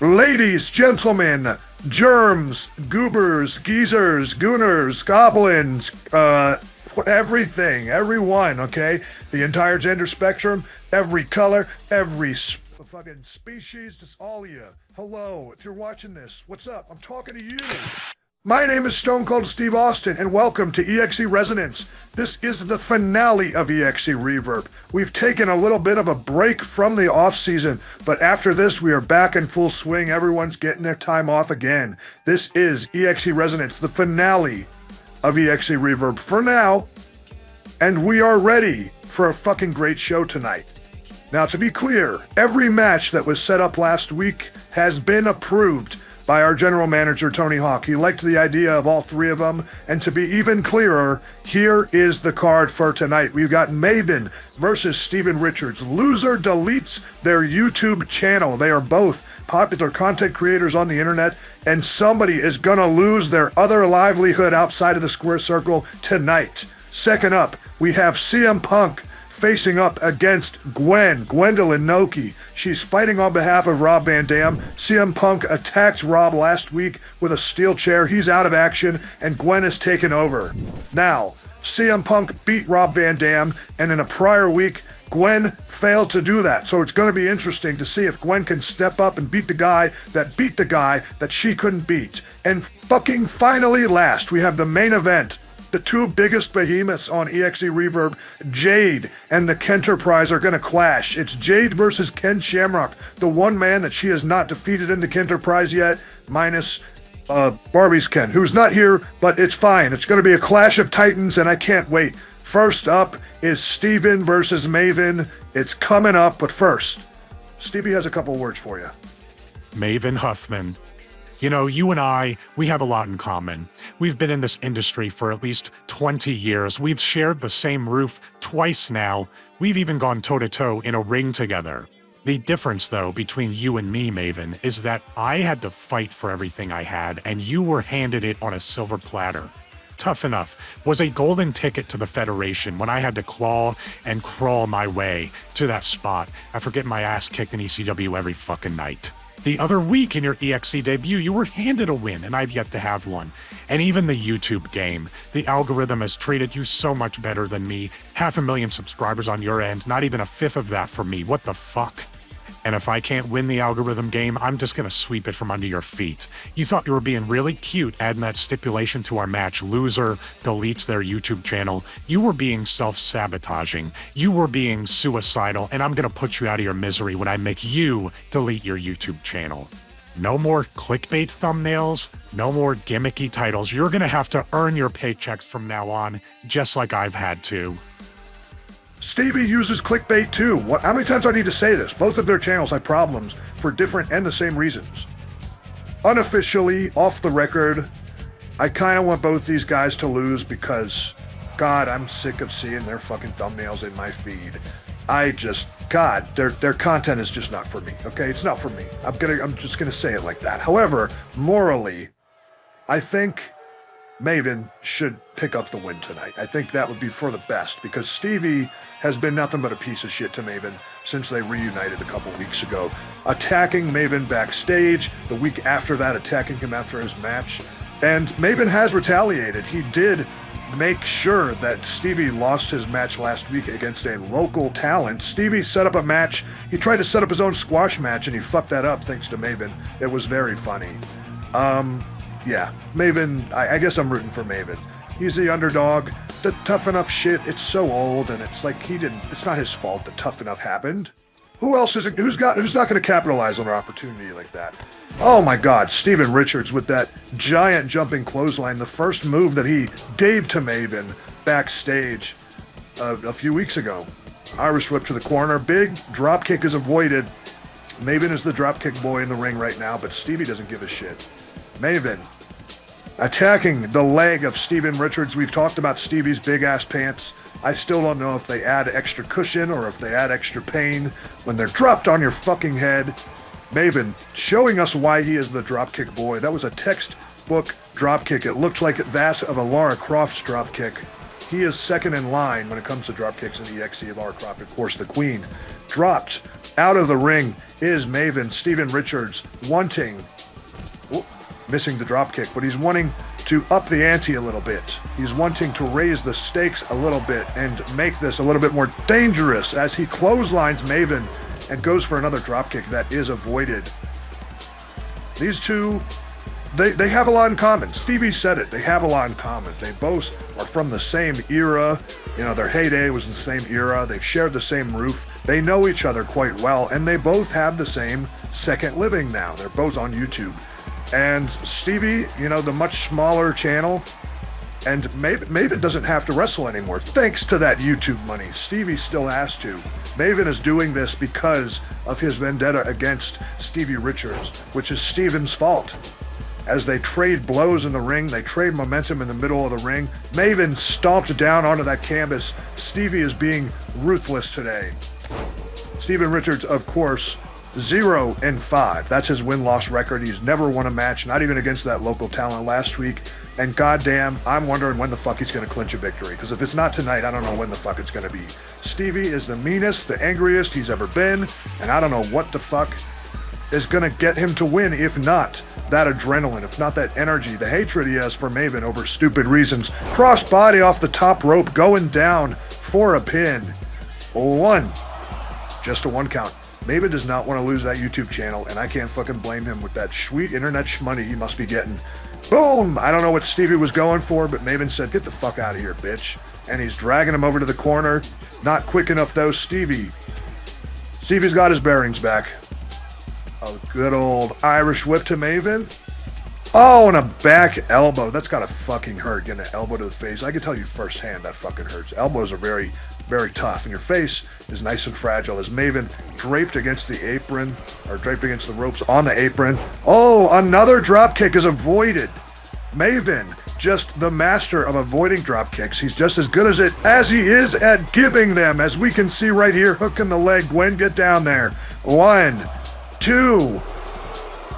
Ladies, gentlemen, germs, goobers, geezers, gooners, goblins, everything, everyone, okay? The entire gender spectrum, every color, every fucking species, just all of you. Hello, if you're watching this, what's up? I'm talking to you. My name is Stone Cold Steve Austin, and welcome to EXE Resonance. This is the finale of EXE Reverb. We've taken a little bit of a break from the off-season, but after this, we are back in full swing. Everyone's getting their time off again. This is EXE Resonance, the finale of EXE Reverb for now, and we are ready for a fucking great show tonight. Now, to be clear, every match that was set up last week has been approved by our general manager, Tony Hawk. He liked the idea of all three of them, and to be even clearer, here is the card for tonight. We've got Maven versus Steven Richards. Loser deletes their YouTube channel. They are both popular content creators on the internet, and somebody is gonna lose their other livelihood outside of the square circle tonight. Second up, we have CM Punk facing up against Gwendolyn Noki. She's fighting on behalf of Rob Van Dam. CM Punk attacked Rob last week with a steel chair. He's out of action, and Gwen is taken over. Now, CM Punk beat Rob Van Dam, and in a prior week, Gwen failed to do that. So it's going to be interesting to see if Gwen can step up and beat the guy that she couldn't beat. And fucking finally last, we have the main event. The two biggest behemoths on EXE Reverb, Jade and the Kenterprise, are going to clash. It's Jade versus Ken Shamrock, the one man that she has not defeated in the Kenterprise yet, minus Barbie's Ken, who's not here, but it's fine. It's going to be a clash of titans, and I can't wait. First up is Steven versus Maven. It's coming up, but first, Stevie has a couple words for you. Maven Huffman. You know, you and I, we have a lot in common. We've been in this industry for at least 20 years. We've shared the same roof twice now. We've even gone toe-to-toe in a ring together. The difference, though, between you and me, Maven, is that I had to fight for everything I had, and you were handed it on a silver platter. Tough Enough was a golden ticket to the Federation when I had to claw and crawl my way to that spot after getting my ass kicked in ECW every fucking night. The other week in your EXE debut, you were handed a win, and I've yet to have one. And even the YouTube game, the algorithm has treated you so much better than me. 500,000 subscribers on your end, not even a fifth of that for me. What the fuck? And if I can't win the algorithm game, I'm just gonna sweep it from under your feet. You thought you were being really cute adding that stipulation to our match, loser deletes their YouTube channel. You were being self-sabotaging. You were being suicidal, and I'm gonna put you out of your misery when I make you delete your YouTube channel. No more clickbait thumbnails, no more gimmicky titles. You're gonna have to earn your paychecks from now on, just like I've had to. Stevie uses clickbait too. How many times do I need to say this? Both of their channels have problems for different and the same reasons. Unofficially, off the record, I kind of want both these guys to lose because, God, I'm sick of seeing their fucking thumbnails in my feed. Their content is just not for me, okay? It's not for me. I'm just gonna say it like that. However, morally, I think Maven should pick up the win tonight. I think that would be for the best because Stevie has been nothing but a piece of shit to Maven since they reunited a couple weeks ago. Attacking Maven backstage, the week after that attacking him after his match. And Maven has retaliated. He did make sure that Stevie lost his match last week against a local talent. Stevie set up a match. He tried to set up his own squash match and he fucked that up thanks to Maven. It was very funny. Yeah, Maven, I guess I'm rooting for Maven. He's the underdog. The Tough Enough shit, it's so old, and it's like it's not his fault that Tough Enough happened. Who else who's not going to capitalize on an opportunity like that? Oh my God, Steven Richards with that giant jumping clothesline, the first move that he gave to Maven backstage a few weeks ago. Irish whip to the corner, big drop kick is avoided. Maven is the drop kick boy in the ring right now, but Stevie doesn't give a shit. Maven attacking the leg of Steven Richards. We've talked about Stevie's big-ass pants. I still don't know if they add extra cushion or if they add extra pain when they're dropped on your fucking head. Maven showing us why he is the dropkick boy. That was a textbook dropkick. It looked like that of a Lara Croft's dropkick. He is second in line when it comes to dropkicks in the EXE of Lara Croft. Of course, the Queen dropped out of the ring is Maven, Steven Richards, wanting, missing the drop kick, but he's wanting to up the ante a little bit. He's wanting to raise the stakes a little bit and make this a little bit more dangerous as he clotheslines Maven and goes for another drop kick that is avoided. These two, they have a lot in common. Stevie said it. They have a lot in common. They both are from the same era. You know, their heyday was in the same era. They've shared the same roof. They know each other quite well, and they both have the same second living now. They're both on YouTube. And Stevie, you know, the much smaller channel, and Maven doesn't have to wrestle anymore. Thanks to that YouTube money, Stevie still has to. Maven is doing this because of his vendetta against Stevie Richards, which is Steven's fault. As they trade blows in the ring, they trade momentum in the middle of the ring. Maven stomped down onto that canvas. Stevie is being ruthless today. Steven Richards, of course, 0-5. That's his win-loss record. He's never won a match, not even against that local talent last week. And goddamn, I'm wondering when the fuck he's going to clinch a victory. Because if it's not tonight, I don't know when the fuck it's going to be. Stevie is the meanest, the angriest he's ever been. And I don't know what the fuck is going to get him to win, if not that adrenaline, if not that energy, the hatred he has for Maven over stupid reasons. Crossbody off the top rope, going down for a pin. One. Just a one count. Maven does not want to lose that YouTube channel, and I can't fucking blame him with that sweet internet money he must be getting. Boom! I don't know what Stevie was going for, but Maven said, get the fuck out of here, bitch. And he's dragging him over to the corner. Not quick enough, though. Stevie's got his bearings back. A good old Irish whip to Maven. Oh, and a back elbow. That's gotta fucking hurt, getting an elbow to the face. I can tell you firsthand that fucking hurts. Elbows are very, very tough, and your face is nice and fragile as Maven draped against the apron, or draped against the ropes on the apron. Oh, another drop kick is avoided. Maven, just the master of avoiding drop kicks. He's just as good as he is at giving them, as we can see right here, hooking the leg. Gwen, get down there. 1, 2.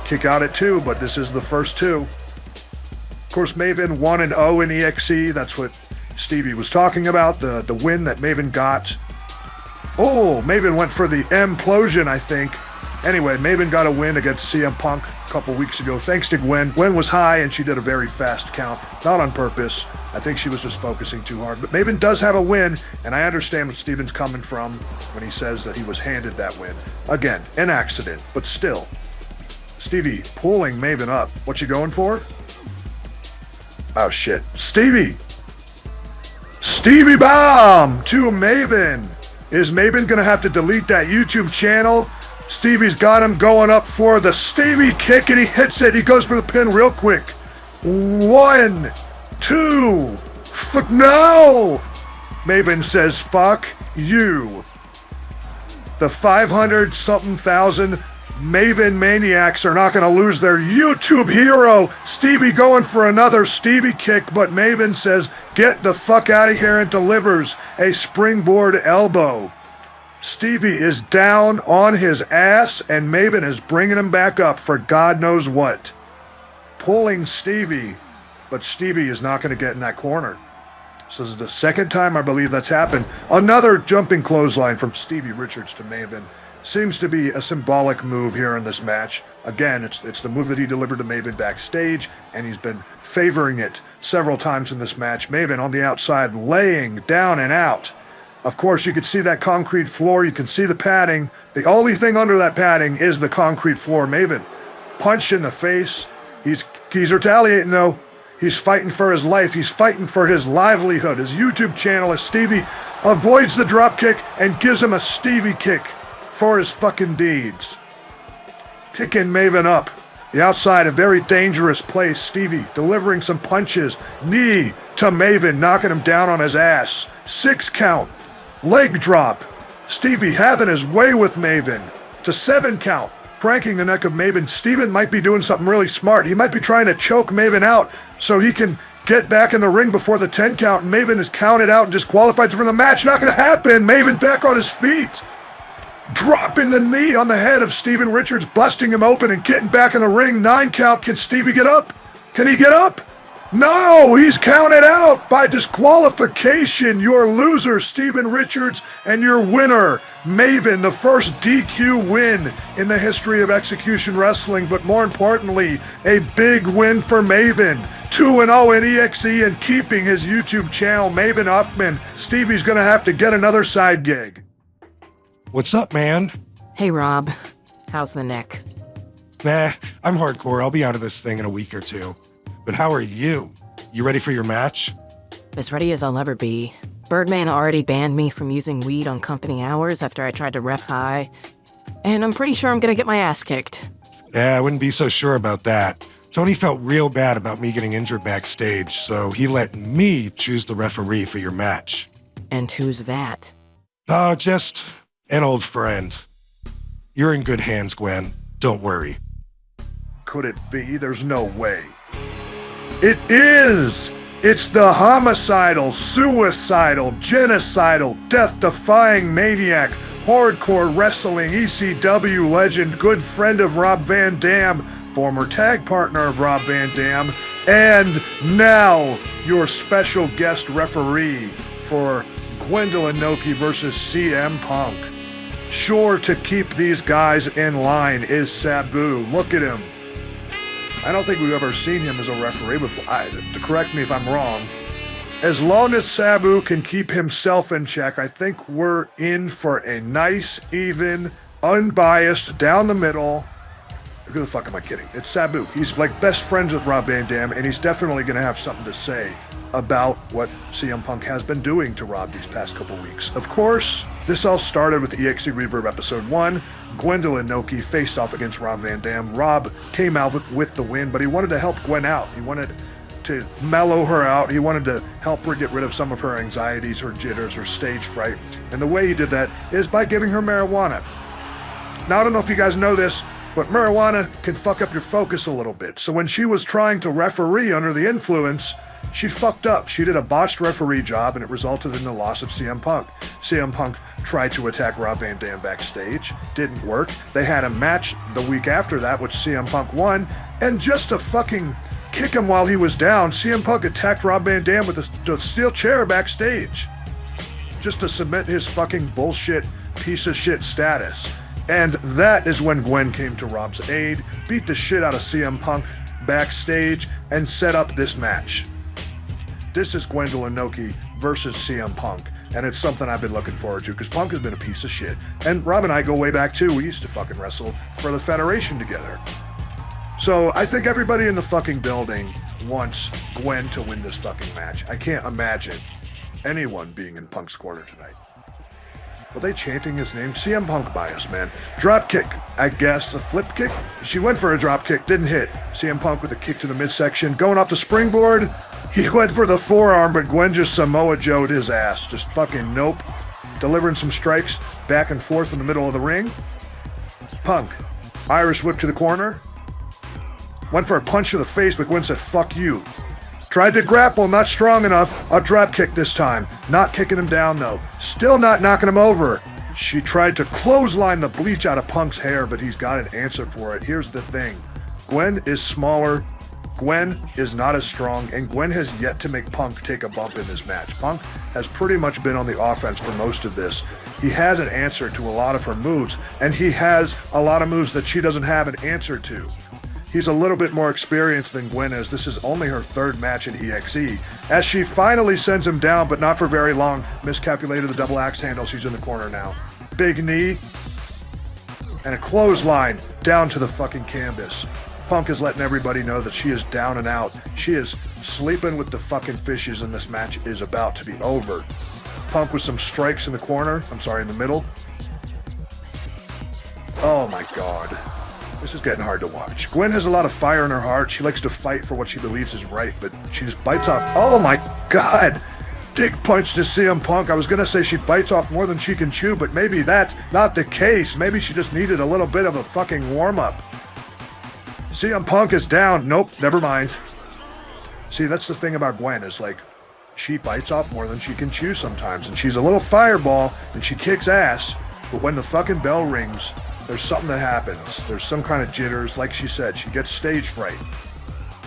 Kick out at 2, but this is the first 2. Of course, Maven 1-0 in EXE. That's what Stevie was talking about, the win that Maven got. Oh, Maven went for the implosion, I think. Anyway, Maven got a win against CM Punk a couple weeks ago, thanks to Gwen. Gwen was high, and she did a very fast count. Not on purpose. I think she was just focusing too hard. But Maven does have a win, and I understand what Steven's coming from when he says that he was handed that win. Again, an accident, but still. Stevie pulling Maven up. What you going for? Oh, shit. Stevie bomb to Maven. Is Maven going to have to delete that YouTube channel? Stevie's got him going up for the Stevie kick, and he hits it. He goes for the pin real quick. 1, 2. No! Maven says, fuck you. The 500-something thousand Maven maniacs are not going to lose their YouTube hero. Stevie going for another Stevie kick, but Maven says, get the fuck out of here, and delivers a springboard elbow. Stevie is down on his ass, and Maven is bringing him back up for God knows what. Pulling Stevie, but Stevie is not going to get in that corner. So this is the second time I believe that's happened. Another jumping clothesline from Stevie Richards to Maven. Seems to be a symbolic move here in this match. Again, it's the move that he delivered to Maven backstage, and he's been favoring it several times in this match. Maven on the outside, laying down and out. Of course, you can see that concrete floor. You can see the padding. The only thing under that padding is the concrete floor. Maven, punch in the face. He's retaliating, though. He's fighting for his life. He's fighting for his livelihood. His YouTube channel as Stevie avoids the drop kick and gives him a Stevie kick for his fucking deeds. Kicking Maven up. The outside, a very dangerous place. Stevie delivering some punches. Knee to Maven, knocking him down on his ass. 6 count. Leg drop. Stevie having his way with Maven. To 7 count. Pranking the neck of Maven. Steven might be doing something really smart. He might be trying to choke Maven out so he can get back in the ring before the 10 count. And Maven is counted out and disqualified from the match. Not going to happen. Maven back on his feet. Dropping the knee on the head of Steven Richards, busting him open and getting back in the ring. 9 count. Can Stevie get up? Can he get up? No, he's counted out by disqualification. Your loser, Steven Richards, and your winner, Maven, the first DQ win in the history of Execution Wrestling, but more importantly, a big win for Maven. 2-0 in EXE and keeping his YouTube channel, Maven Huffman. Stevie's gonna have to get another side gig. What's up, man? Hey, Rob. How's the neck? Nah, I'm hardcore. I'll be out of this thing in a week or two. But how are you? You ready for your match? As ready as I'll ever be. Birdman already banned me from using weed on company hours after I tried to ref high. And I'm pretty sure I'm gonna get my ass kicked. Yeah, I wouldn't be so sure about that. Tony felt real bad about me getting injured backstage, so he let me choose the referee for your match. And who's that? Oh, just an old friend. You're in good hands, Gwen. Don't worry. Could it be? There's no way. It is! It's the homicidal, suicidal, genocidal, death-defying maniac, hardcore wrestling ECW legend, good friend of Rob Van Dam, former tag partner of Rob Van Dam, and now your special guest referee for Gwendolyn Noki versus CM Punk. Sure to keep these guys in line is Sabu. Look at him. I don't think we've ever seen him as a referee before. To correct me if I'm wrong. As long as Sabu can keep himself in check, I think we're in for a nice, even, unbiased, down the middle. Who the fuck am I kidding? It's Sabu. He's like best friends with Rob Van Dam, and he's definitely going to have something to say about what CM Punk has been doing to Rob these past couple weeks. Of course, this all started with EXE Reverb Episode 1. Gwendolyn Noki faced off against Rob Van Dam. Rob came out with the win, but he wanted to help Gwen out. He wanted to mellow her out. He wanted to help her get rid of some of her anxieties, her jitters, her stage fright. And the way he did that is by giving her marijuana. Now, I don't know if you guys know this, but marijuana can fuck up your focus a little bit. So when she was trying to referee under the influence, she fucked up. She did a botched referee job, and it resulted in the loss of CM Punk. CM Punk tried to attack Rob Van Dam backstage. Didn't work. They had a match the week after that, which CM Punk won. And just to fucking kick him while he was down, CM Punk attacked Rob Van Dam with a steel chair backstage. Just to cement his fucking bullshit, piece of shit status. And that is when Gwen came to Rob's aid, beat the shit out of CM Punk backstage, and set up this match. This is Gwendolyn Noki versus CM Punk, and it's something I've been looking forward to, because Punk has been a piece of shit. And Rob and I go way back too. We used to fucking wrestle for the Federation together. So I think everybody in the fucking building wants Gwen to win this fucking match. I can't imagine anyone being in Punk's corner tonight. Were they chanting his name? CM Punk bias, man. Drop kick, I guess. A flip kick? She went for a drop kick, didn't hit. CM Punk with a kick to the midsection. Going off the springboard. He went for the forearm, but Gwen just Samoa Joe'd his ass. Just fucking nope. Delivering some strikes back and forth in the middle of the ring. Punk. Irish whip to the corner. Went for a punch to the face, but Gwen said, fuck you. Tried to grapple, not strong enough. A drop kick this time. Not kicking him down, though. Still not knocking him over. She tried to clothesline the bleach out of Punk's hair, but he's got an answer for it. Here's the thing. Gwen is smaller. Gwen is not as strong, and Gwen has yet to make Punk take a bump in this match. Punk has pretty much been on the offense for most of this. He has an answer to a lot of her moves, and he has a lot of moves that she doesn't have an answer to. He's a little bit more experienced than Gwen is. This is only her third match in EXE. As she finally sends him down, but not for very long. Miscalculated the double axe handle. She's in the corner now. Big knee. And a clothesline down to the fucking canvas. Punk is letting everybody know that she is down and out. She is sleeping with the fucking fishes, and this match is about to be over. Punk with some strikes in the corner. I'm sorry, in the middle. Oh my God. This is getting hard to watch. Gwen has a lot of fire in her heart. She likes to fight for what she believes is right, but she just bites off. Oh my God! Dick punch to CM Punk. I was going to say she bites off more than she can chew, but maybe that's not the case. Maybe she just needed a little bit of a fucking warm-up. CM Punk is down. Nope, never mind. See, that's the thing about Gwen, is like, she bites off more than she can chew sometimes, and she's a little fireball, and she kicks ass, but when the fucking bell rings, there's something that happens. There's some kind of jitters. Like she said, she gets stage fright.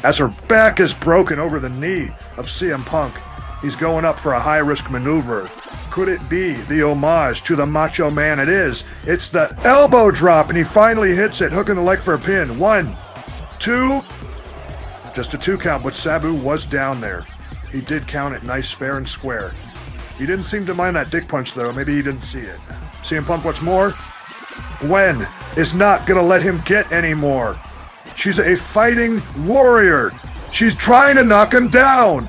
as her back is broken over the knee of CM Punk. He's going up for a high-risk maneuver. Could it be the homage to the Macho Man? It is. It's the elbow drop, and he finally hits it, hooking the leg for a pin. 1, 2, just a 2 count, but Sabu was down there. He did count it nice, fair, and square. He didn't seem to mind that dick punch, though. Maybe he didn't see it. CM Punk, what's more? Gwen is not gonna let him get any more. She's a fighting warrior. She's trying to knock him down.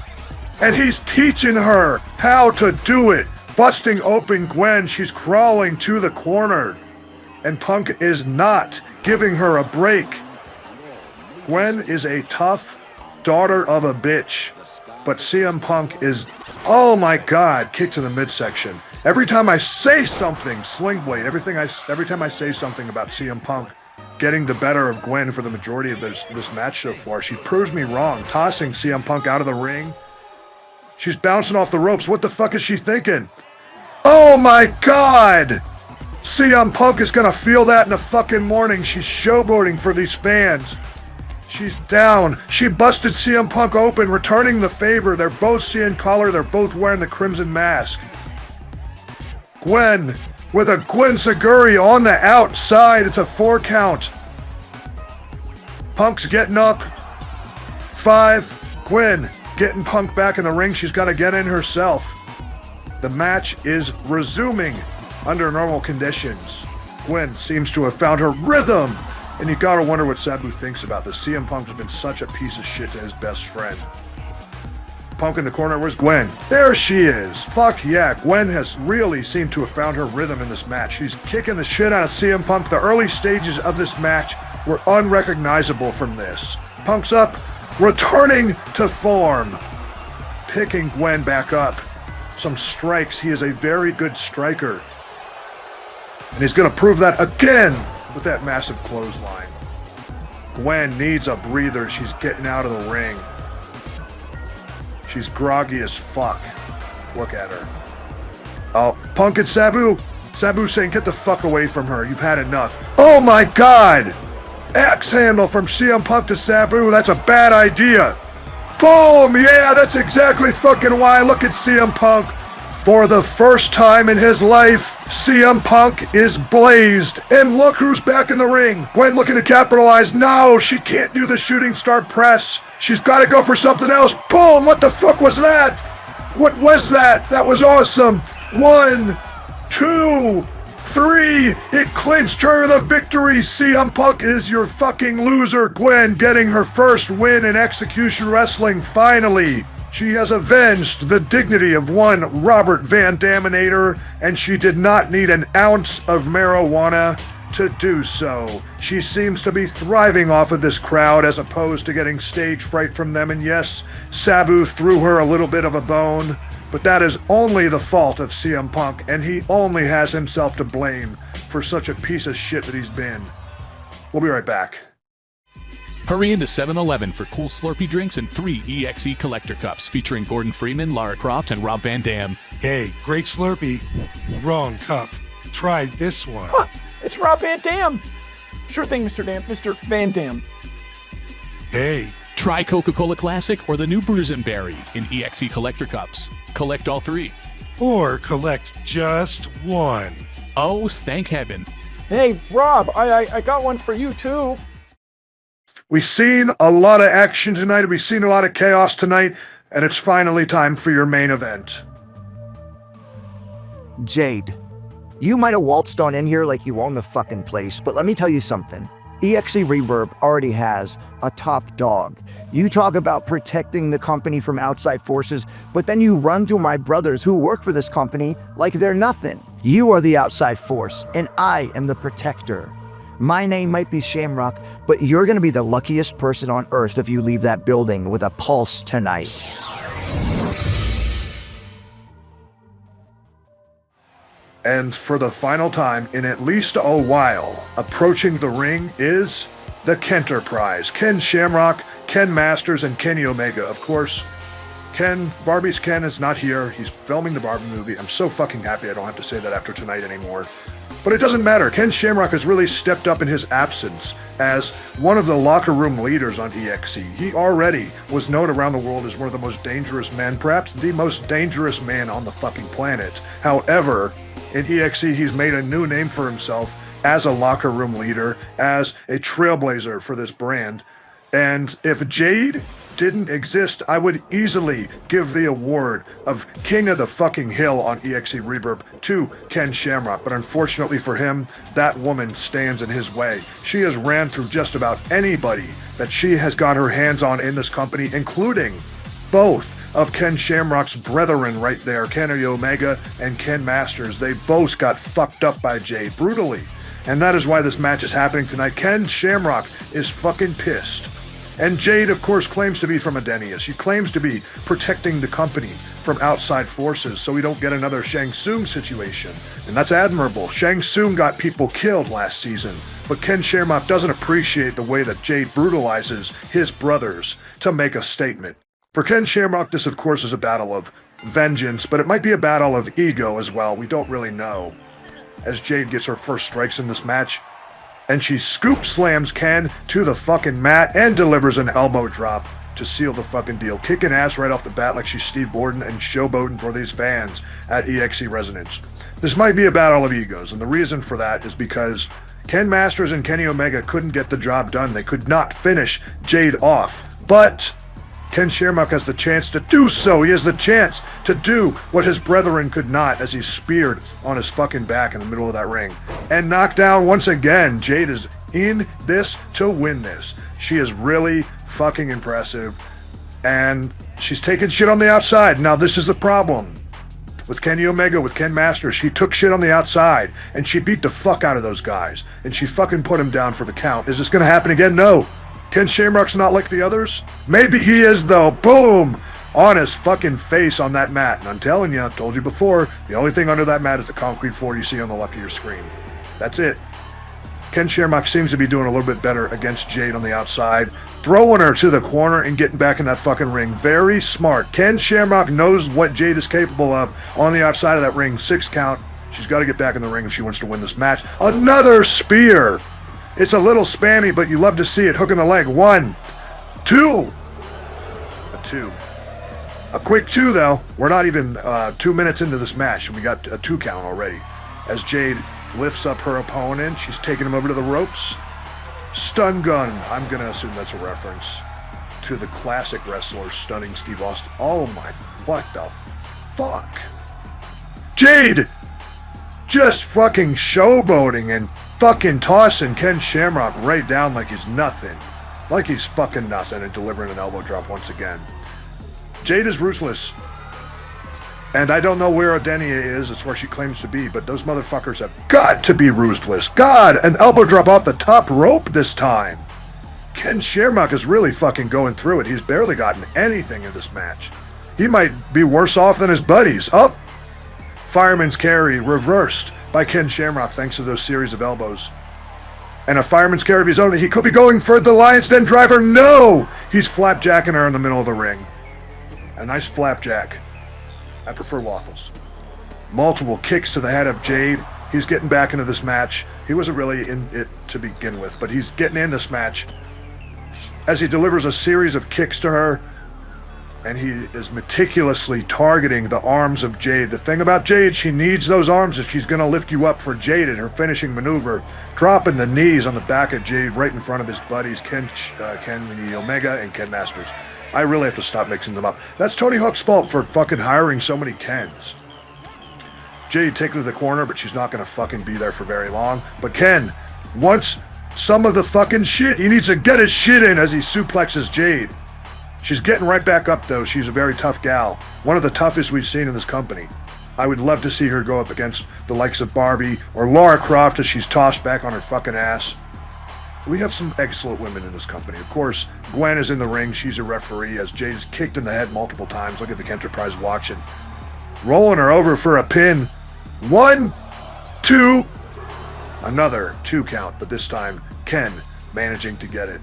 And he's teaching her how to do it. Busting open Gwen, she's crawling to the corner. And Punk is not giving her a break. Gwen is a tough daughter of a bitch. But CM Punk is, oh my god, kick to the midsection. Every time I say something, Sling Blade, every time I say something about CM Punk getting the better of Gwen for the majority of this match so far, she proves me wrong, tossing CM Punk out of the ring. She's bouncing off the ropes. What the fuck is she thinking? Oh my god! CM Punk is gonna feel that in the fucking morning. She's showboating for these fans. She's down. She busted CM Punk open, returning the favor. They're both seeing color. They're both wearing the crimson mask. Gwen with a Gwen Saguri on the outside. It's a 4 count. Punk's getting up. 5. Gwen getting Punk back in the ring. She's got to get in herself. The match is resuming under normal conditions. Gwen seems to have found her rhythm. And you gotta wonder what Sabu thinks about this. CM Punk has been such a piece of shit to his best friend. Punk in the corner, where's Gwen? There she is! Fuck yeah, Gwen has really seemed to have found her rhythm in this match. She's kicking the shit out of CM Punk. The early stages of this match were unrecognizable from this. Punk's up, returning to form. Picking Gwen back up. Some strikes. He is a very good striker. And he's gonna prove that again with that massive clothesline. Gwen needs a breather. She's getting out of the ring. She's groggy as fuck. Look at her. Oh, Punk and Sabu. Sabu saying, get the fuck away from her. You've had enough. Oh my god! Axe handle from CM Punk to Sabu. That's a bad idea. Boom! Yeah, that's exactly fucking why. Look at CM Punk. For the first time in his life, CM Punk is blazed. And look who's back in the ring. Gwen looking to capitalize. No, she can't do the shooting star press. She's got to go for something else. Boom! What the fuck was that? What was that? That was awesome. 1, 2, 3. It clinched her the victory. CM Punk is your fucking loser. Gwen getting her first win in Execution Wrestling finally. She has avenged the dignity of one Robert Van Daminator, and she did not need an ounce of marijuana to do so. She seems to be thriving off of this crowd as opposed to getting stage fright from them, and yes, Sabu threw her a little bit of a bone, but that is only the fault of CM Punk, and he only has himself to blame for such a piece of shit that he's been. We'll be right back. Hurry into 7-Eleven for cool Slurpee drinks and 3 EXE collector cups featuring Gordon Freeman, Lara Croft, and Rob Van Dam. Hey, great Slurpee. Wrong cup. Try this one. Huh, it's Rob Van Dam. Sure thing, Mr. Van Dam. Hey. Try Coca-Cola Classic or the new Bruisenberry in EXE collector cups. Collect all 3. Or collect just one. Oh, thank heaven. Hey, Rob, I got one for you, too. We've seen a lot of action tonight, we've seen a lot of chaos tonight, and it's finally time for your main event. Jade, you might have waltzed on in here like you own the fucking place, but let me tell you something. EXE Reverb already has a top dog. You talk about protecting the company from outside forces, but then you run to my brothers who work for this company like they're nothing. You are the outside force, and I am the protector. My name might be Shamrock, but you're gonna be the luckiest person on earth if you leave that building with a pulse tonight. And for the final time in at least a while, approaching the ring is the Kenterprise. Ken Shamrock, Ken Masters, and Kenny Omega. Of course, Barbie's Ken is not here. He's filming the Barbie movie. I'm so fucking happy I don't have to say that after tonight anymore. But it doesn't matter. Ken Shamrock has really stepped up in his absence as one of the locker room leaders on EXE. He already was known around the world as one of the most dangerous men, perhaps the most dangerous man on the fucking planet. However, in EXE, he's made a new name for himself as a locker room leader, as a trailblazer for this brand. And if Jade didn't exist, I would easily give the award of King of the fucking Hill on EXE Reverb to Ken Shamrock. But unfortunately for him, that woman stands in his way. She has ran through just about anybody that she has got her hands on in this company, including both of Ken Shamrock's brethren right there, Kenny Omega and Ken Masters. They both got fucked up by Jade brutally. And that is why this match is happening tonight. Ken Shamrock is fucking pissed. And Jade, of course, claims to be from Adenia. She claims to be protecting the company from outside forces so we don't get another Shang Tsung situation. And that's admirable. Shang Tsung got people killed last season. But Ken Shamrock doesn't appreciate the way that Jade brutalizes his brothers to make a statement. For Ken Shamrock, this, of course, is a battle of vengeance, but it might be a battle of ego as well. We don't really know. As Jade gets her first strikes in this match, and she scoop slams Ken to the fucking mat and delivers an elbow drop to seal the fucking deal, kicking ass right off the bat like she's Steve Borden and showboating for these fans at EXE Resonance. This might be a battle of egos, and the reason for that is because Ken Masters and Kenny Omega couldn't get the job done. They could not finish Jade off, but Ken Shamrock has the chance to do so. He has the chance to do what his brethren could not as he's speared on his fucking back in the middle of that ring. And knocked down once again. Jade is in this to win this. She is really fucking impressive. And she's taking shit on the outside. Now this is the problem. With Kenny Omega, with Ken Masters, she took shit on the outside. And she beat the fuck out of those guys. And she fucking put him down for the count. Is this going to happen again? No. Ken Shamrock's not like the others? Maybe he is, though. Boom! On his fucking face on that mat. And I'm telling you, I've told you before, the only thing under that mat is the concrete floor you see on the left of your screen. That's it. Ken Shamrock seems to be doing a little bit better against Jade on the outside, throwing her to the corner and getting back in that fucking ring. Very smart. Ken Shamrock knows what Jade is capable of on the outside of that ring. 6 count. She's got to get back in the ring if she wants to win this match. Another spear! It's a little spammy, but you love to see it. Hook in the leg. 1, 2. A 2. A quick 2, though. We're not even 2 minutes into this match. We got a 2 count already. As Jade lifts up her opponent, she's taking him over to the ropes. Stun gun. I'm going to assume that's a reference to the classic wrestler stunning Steve Austin. Oh my, what the fuck? Jade! Just fucking showboating and fucking tossing Ken Shamrock right down like he's nothing. Like he's fucking nothing, and delivering an elbow drop once again. Jade is ruthless. And I don't know where Adenia is. It's where she claims to be, but those motherfuckers have got to be ruthless. God, an elbow drop off the top rope this time. Ken Shamrock is really fucking going through it. He's barely gotten anything in this match. He might be worse off than his buddies. Oh! Fireman's carry reversed by Ken Shamrock thanks to those series of elbows. And a fireman's carry of his own. He could be going for the Lion's Den driver. No! He's flapjacking her in the middle of the ring. A nice flapjack. I prefer waffles. Multiple kicks to the head of Jade. He's getting back into this match. He wasn't really in it to begin with, but he's getting in this match as he delivers a series of kicks to her. And he is meticulously targeting the arms of Jade. The thing about Jade, she needs those arms if she's going to lift you up for Jade in her finishing maneuver. Dropping the knees on the back of Jade right in front of his buddies, Ken Omega and Ken Masters. I really have to stop mixing them up. That's Tony Hawk's fault for fucking hiring so many Kens. Jade taken to the corner, but she's not going to fucking be there for very long. But Ken wants some of the fucking shit. He needs to get his shit in as he suplexes Jade. She's getting right back up, though. She's a very tough gal. One of the toughest we've seen in this company. I would love to see her go up against the likes of Barbie or Lara Croft as she's tossed back on her fucking ass. We have some excellent women in this company. Of course, Gwen is in the ring. She's a referee as Jade is kicked in the head multiple times. Look at the Enterprise watching. Rolling her over for a pin. 1, 2. Another 2 count, but this time Ken managing to get it.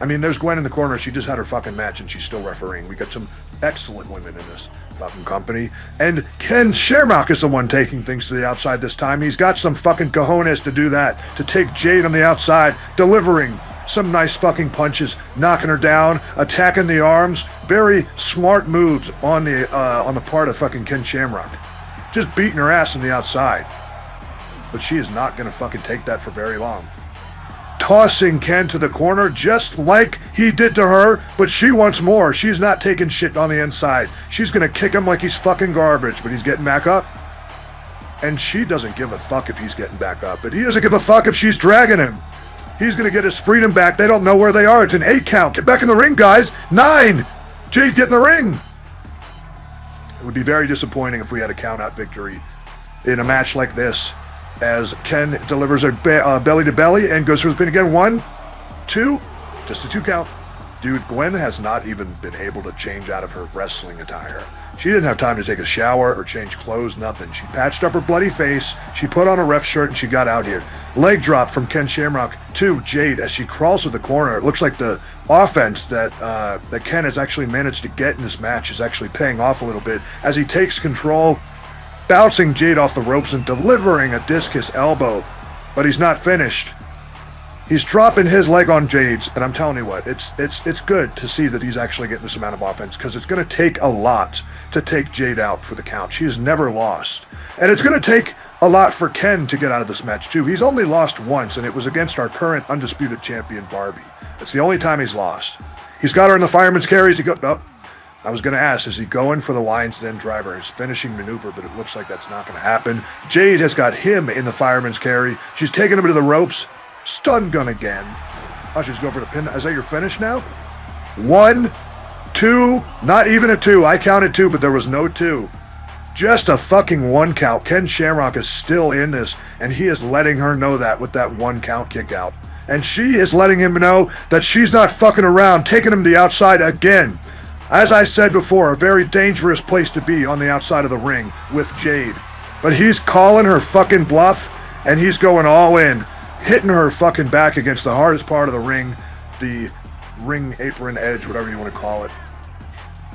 I mean, there's Gwen in the corner. She just had her fucking match and she's still refereeing. We got some excellent women in this fucking company. And Ken Shamrock is the one taking things to the outside this time. He's got some fucking cojones to do that, to take Jade on the outside, delivering some nice fucking punches, knocking her down, attacking the arms. Very smart moves on the part of fucking Ken Shamrock. Just beating her ass on the outside. But she is not gonna fucking take that for very long. Tossing Ken to the corner just like he did to her, but she wants more. She's not taking shit on the inside. She's gonna kick him like he's fucking garbage, but he's getting back up. And she doesn't give a fuck if he's getting back up, but he doesn't give a fuck if she's dragging him. He's gonna get his freedom back. They don't know where they are. It's an 8 count. Get back in the ring, guys. 9. Jade, get in the ring. It would be very disappointing if we had a count-out victory in a match like this, as Ken delivers a belly to belly and goes for the pin again. 1, 2, just a 2 count. Dude, Gwen has not even been able to change out of her wrestling attire. She didn't have time to take a shower or change clothes, nothing. She patched up her bloody face, she put on a ref shirt, and she got out here. Leg drop from Ken Shamrock to Jade as she crawls to the corner. It looks like the offense that Ken has actually managed to get in this match is actually paying off a little bit as he takes control, bouncing Jade off the ropes and delivering a discus elbow. But he's not finished. He's dropping his leg on Jade's, and I'm telling you what, it's good to see that he's actually getting this amount of offense, because it's going to take a lot to take Jade out for the count. She has never lost. And it's going to take a lot for Ken to get out of this match, too. He's only lost once, and it was against our current undisputed champion, Barbie. It's the only time he's lost. He's got her in the fireman's carry. I was going to ask, is he going for the Lions Den driver, his finishing maneuver, but it looks like that's not going to happen. Jade has got him in the fireman's carry. She's taking him to the ropes. Stun gun again. Oh, she's going for the pin. Is that your finish now? 1, 2, not even a 2. I counted 2, but there was no 2. Just a fucking 1 count. Ken Shamrock is still in this, and he is letting her know that with that 1 count kick out. And she is letting him know that she's not fucking around, taking him to the outside again. As I said before, a very dangerous place to be on the outside of the ring with Jade. But he's calling her fucking bluff, and he's going all in, hitting her fucking back against the hardest part of the ring, the ring apron edge, whatever you want to call it.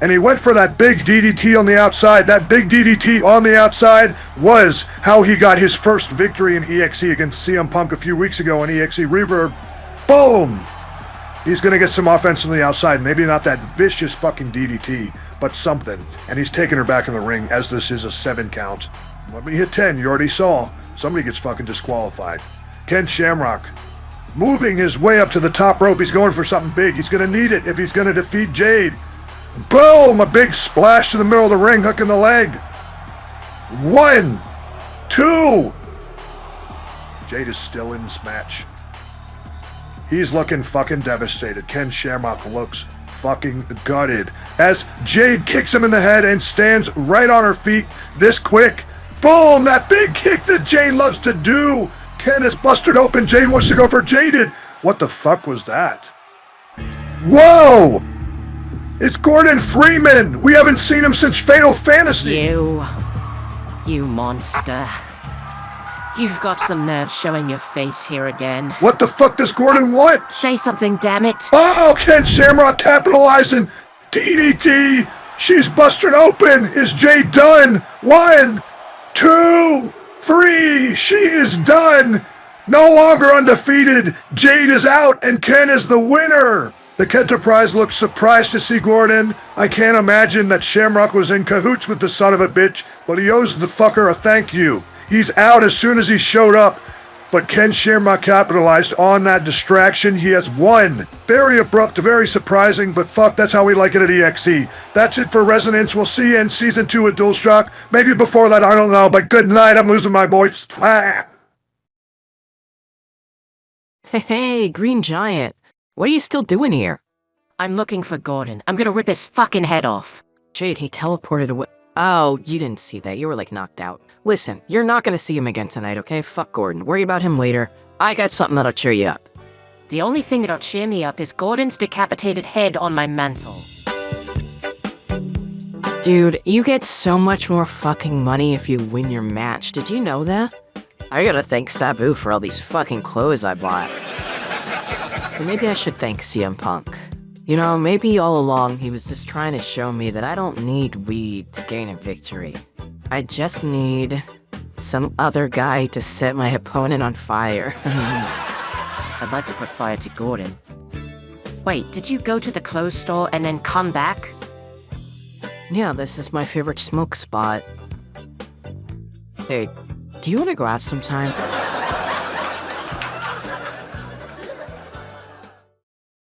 And he went for that big DDT on the outside. That big DDT on the outside was how he got his first victory in EXE against CM Punk a few weeks ago in EXE Reverb. Boom! He's going to get some offense on the outside. Maybe not that vicious fucking DDT, but something. And he's taking her back in the ring as this is a 7 count. Let me hit 10. You already saw. Somebody gets fucking disqualified. Ken Shamrock moving his way up to the top rope. He's going for something big. He's going to need it if he's going to defeat Jade. Boom! A big splash to the middle of the ring, hooking the leg. 1, 2. Jade is still in this match. He's looking fucking devastated. Ken Shamrock looks fucking gutted as Jade kicks him in the head and stands right on her feet this quick. Boom! That big kick that Jade loves to do. Ken is busted open. Jade wants to go for Jaded. What the fuck was that? Whoa! It's Gordon Freeman. We haven't seen him since Fatal Fantasy. You monster. You've got some nerve showing your face here again. What the fuck does Gordon want? Say something, damn it. Oh, Ken Shamrock capitalizing. DDT. She's busted open. Is Jade done? 1, 2, 3. She is done. No longer undefeated. Jade is out and Ken is the winner. The Kenterprise looks surprised to see Gordon. I can't imagine that Shamrock was in cahoots with the son of a bitch, but he owes the fucker a thank you. He's out as soon as he showed up, but Ken Shamrock capitalized on that distraction. He has won. Very abrupt, very surprising, but fuck, that's how we like it at EXE. That's it for Resonance. We'll see you in Season 2 at Dual Shock. Maybe before that, I don't know, but good night. I'm losing my voice. Hey, Green Giant. What are you still doing here? I'm looking for Gordon. I'm gonna rip his fucking head off. Jade, he teleported away. Oh, you didn't see that. You were like knocked out. Listen, you're not gonna see him again tonight, okay? Fuck Gordon. Worry about him later. I got something that'll cheer you up. The only thing that'll cheer me up is Gordon's decapitated head on my mantle. Dude, you get so much more fucking money if you win your match. Did you know that? I gotta thank Sabu for all these fucking clothes I bought. Or maybe I should thank CM Punk. You know, maybe all along he was just trying to show me that I don't need weed to gain a victory. I just need some other guy to set my opponent on fire. I'd like to put fire to Gordon. Wait, did you go to the clothes store and then come back? Yeah, this is my favorite smoke spot. Hey, do you want to go out sometime?